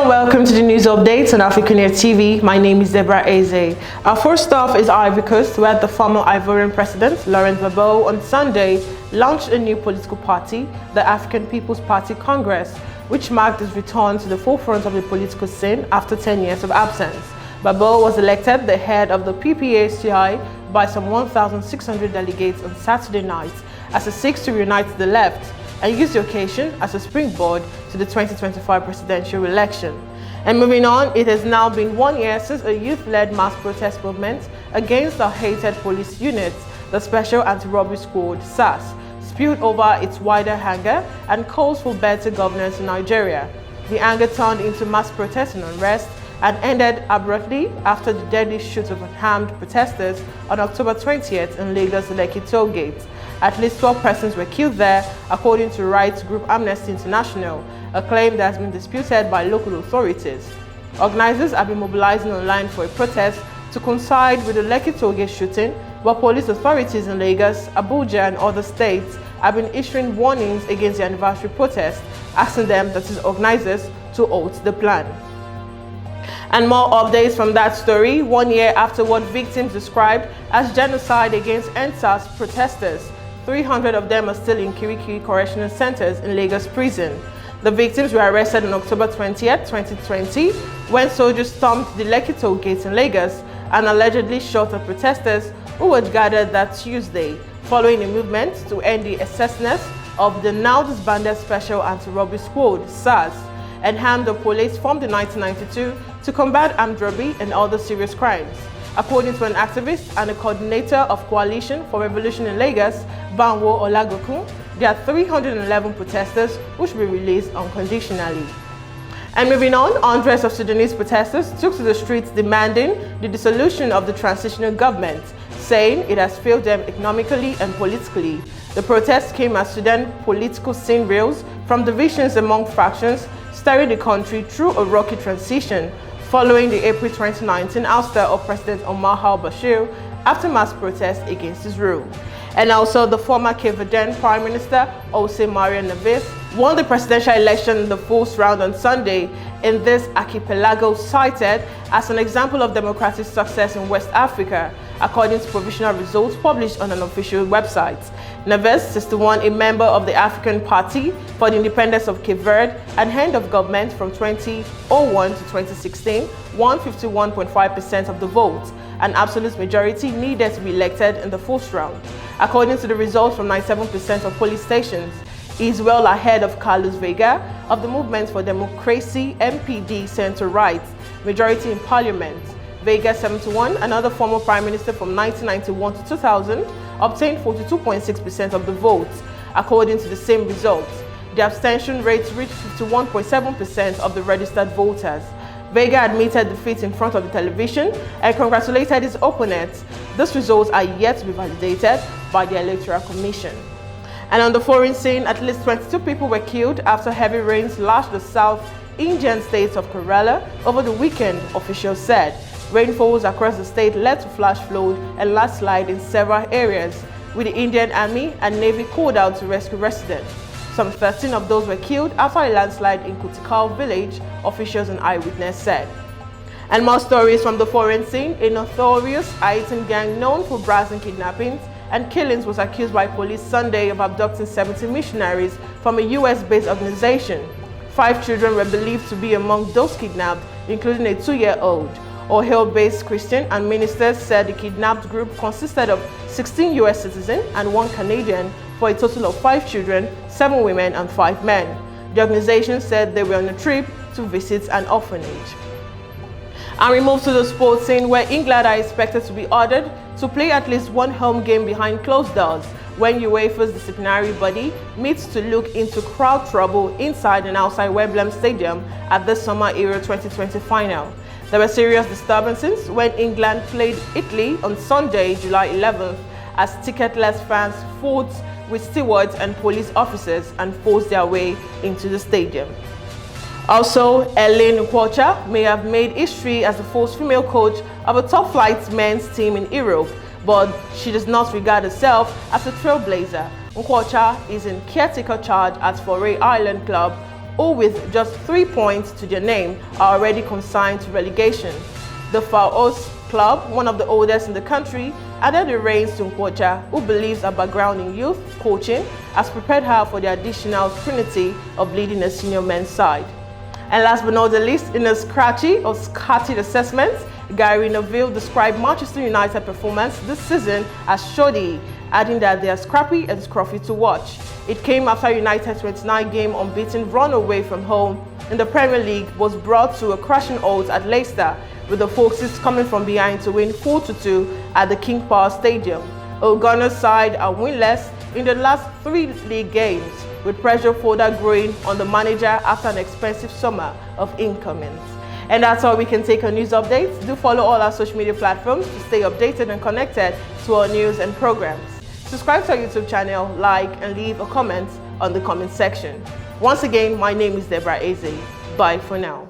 and welcome to the news updates on AFRICUNIA TV. My name is Deborah. Our first off is Ivory Coast, where the former Ivorian president, Laurent Gbagbo, on Sunday launched a new political party, the African People's Party Congress, which marked his return to the forefront of the political scene after 10 years of absence. Gbagbo was elected the head of the PPACI by some 1,600 delegates on Saturday night as he seeks to reunite the left and use the occasion as a springboard to the 2025 presidential election. And moving on, it has now been 1 year since a youth-led mass protest movement against the hated police unit, the Special Anti-Robbery Squad, SARS, spewed over its wider anger and calls for better governance in Nigeria. The anger turned into mass protest and unrest and ended abruptly after the deadly shoot of unarmed protesters on October 20th in Lagos Lekki toll gate. At least 12 persons were killed there, according to rights group Amnesty International, a claim that has been disputed by local authorities. Organizers have been mobilizing online for a protest to coincide with the Lekki toll gate shooting, while police authorities in Lagos, Abuja and other states have been issuing warnings against the anniversary protest, asking them, that is organizers, to halt the plan. And more updates from that story, 1 year after what victims described as genocide against EndSARS protesters. 300 of them are still in Kirikiri correctional centers in Lagos prison. The victims were arrested on October 20th, 2020, when soldiers stormed the Lekki toll gates in Lagos and allegedly shot at protesters who had gathered that Tuesday, following a movement to end the excessiveness of the now disbanded Special Anti-Robbery Squad, SARS, and armed the police formed in 1992 to combat armed robbery and other serious crimes. According to an activist and a coordinator of Coalition for Revolution in Lagos, Banwo Olagokun, there are 311 protesters who should be released unconditionally. And moving on, hundreds of Sudanese protesters took to the streets demanding the dissolution of the transitional government, saying it has failed them economically and politically. The protests came as Sudan political scene reels from divisions among factions, steering the country through a rocky transition following the April 2019 ouster of President Omar al-Bashir after mass protests against his rule. And also, the former Verdean Prime Minister, Neville, won the presidential election in the fourth round on Sunday in this archipelago, cited as an example of democratic success in West Africa, according to provisional results published on an official website. Neville, 61, a member of the African Party for the Independence of Cape Verde and head of government from 2001 to 2016, won 51.5% of the vote, an absolute majority needed to be elected in the fourth round. According to the results from 97% of polling stations, he is well ahead of Carlos Vega of the Movement for Democracy MPD Center-Right, majority in parliament. Vega, 71, another former prime minister from 1991 to 2000, obtained 42.6% of the votes. According to the same results, the abstention rate reached 51.7% of the registered voters. Vega admitted defeat in front of the television and congratulated his opponents. These results are yet to be validated by the Electoral Commission. And on the foreign scene, at least 22 people were killed after heavy rains lashed the South Indian states of Kerala over the weekend, officials said. Rainfalls across the state led to flash flood and landslide in several areas, with the Indian Army and Navy called out to rescue residents. Some 13 of those were killed after a landslide in Nkwocha village, officials and eyewitness said. And more stories from the foreign scene, a notorious Haitian gang known for brazen kidnappings and killings was accused by police Sunday of abducting 70 missionaries from a US-based organization. 5 children were believed to be among those kidnapped, including a 2-year-old. Ohio-based Christian and ministers said the kidnapped group consisted of 16 US citizens and 1 Canadian for a total of 5 children, 7 women and 5 men. The organization said they were on a trip to visit an orphanage. And we move to the sports scene, where England are expected to be ordered to play at least 1 home game behind closed doors when UEFA's disciplinary body meets to look into crowd trouble inside and outside Wembley Stadium at the Summer Euro 2020 final. There were serious disturbances when England played Italy on Sunday, July 11th, as ticketless fans fought with stewards and police officers and forced their way into the stadium. Also, Nkwocha may have made history as the first female coach of a top-flight men's team in Europe, but she does not regard herself as a trailblazer. Nkwocha is in caretaker charge at Faroe Island club who with just 3 points to their name are already consigned to relegation. The Faos club, one of the oldest in the country, added the reins to Nkwocha, who believes her background in youth coaching has prepared her for the additional trinity of leading a senior men's side. And last but not the least, in a scratchy or scattered assessment, Gary Neville described Manchester United performance this season as shoddy, adding that they are scrappy and scruffy to watch. It came after United's 29-game unbeaten run away from home in the Premier League was brought to a crashing halt at Leicester, with the Foxes coming from behind to win 4-2 at the King Power Stadium. O'Gunner's side are winless in the last 3 league games, with pressure further growing on the manager after an expensive summer of incomings. And that's all we can take on news updates. Do follow all our social media platforms to stay updated and connected to our news and programs. Subscribe to our YouTube channel, like, and leave a comment on the comment section. Once again, my name is Deborah. Bye for now.